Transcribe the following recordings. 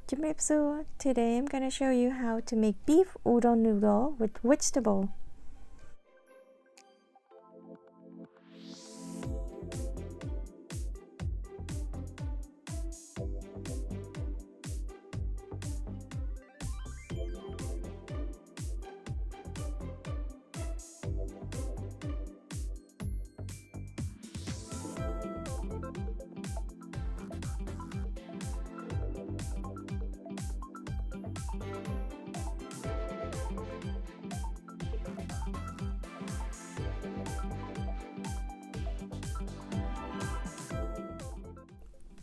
Jimepsu. Today I'm gonna show you how to make beef udon noodle with vegetable.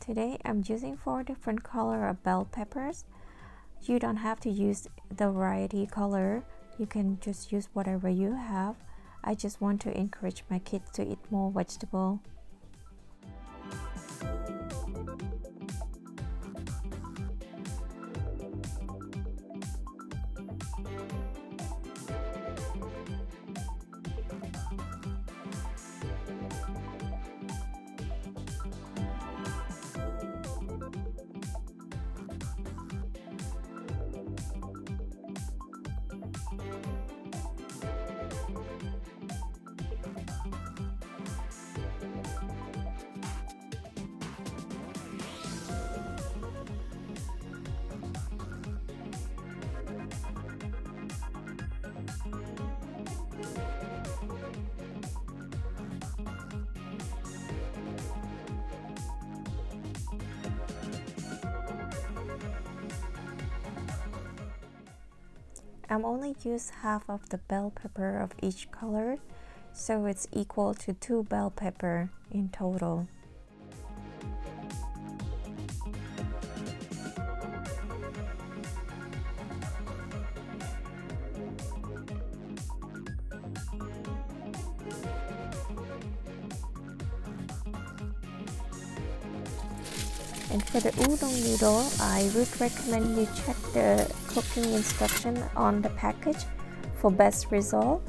Today I'm using 4 different color of bell peppers. You don't have to use the variety color. You can just use whatever you have. I just want to encourage my kids to eat more vegetable. I'm only use half of the bell pepper of each color, so it's equal to 2 bell pepper in total. And for the udon noodle, I would recommend you check the cooking instruction on the package for best result.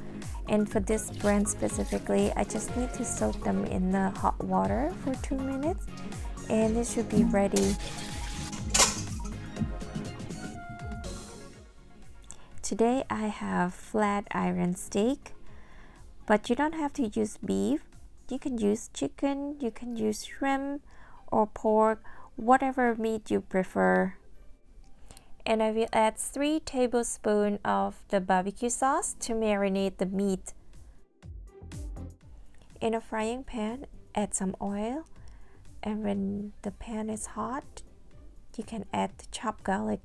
And for this brand specifically, I just need to soak them in the hot water for 2 minutes and it should be ready. Today I have flat iron steak, but you don't have to use beef. You can use chicken, you can use shrimp or pork, whatever meat you prefer. And I will add 3 tablespoons of the barbecue sauce to marinate the meat. In a frying pan, add some oil, and when the pan is hot, you can add the chopped garlic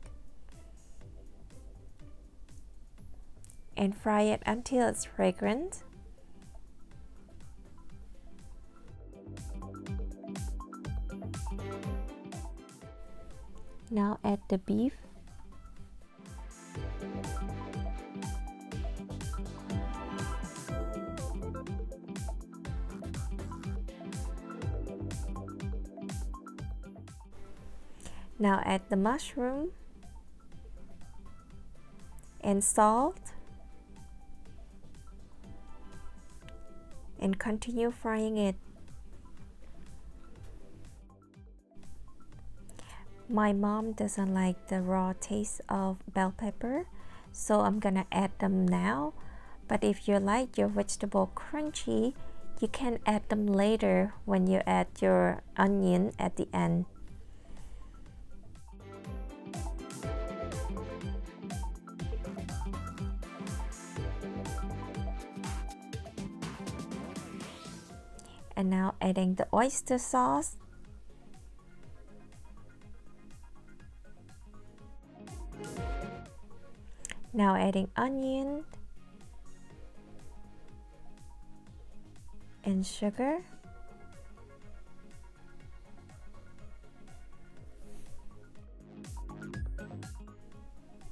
and fry it until it's fragrant. Now add the beef. Now add the mushroom and salt and continue frying it. My mom doesn't like the raw taste of bell pepper, so I'm gonna add them now. But if you like your vegetable crunchy, you can add them later when you add your onion at the end. And now adding the oyster sauce. Now adding onion and sugar.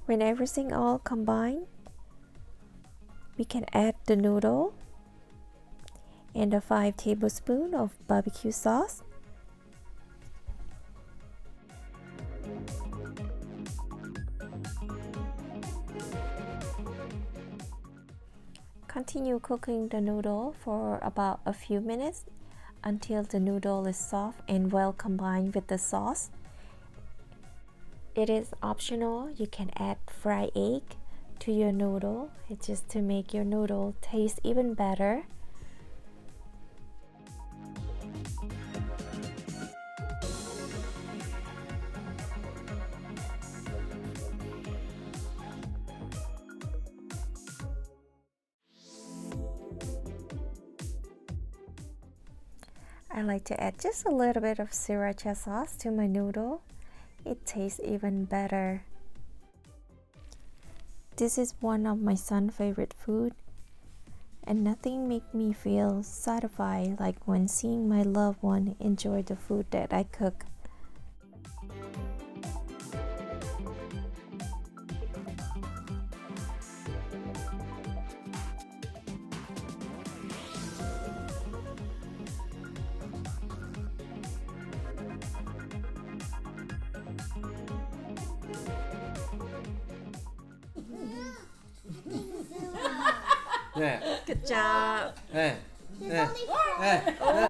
When everything all combined, we can add the noodle and the 5 tablespoons of barbecue sauce. Continue cooking the noodle for about a few minutes until the noodle is soft and well combined with the sauce. It is optional. You can add fried egg to your noodle. It's just to make your noodle taste even better. I like to add just a little bit of sriracha sauce to my noodle. It tastes even better. This is one of my son's favorite food, and nothing makes me feel satisfied like when seeing my loved one enjoy the food that I cook. 네. Good job. 네. 네. 네.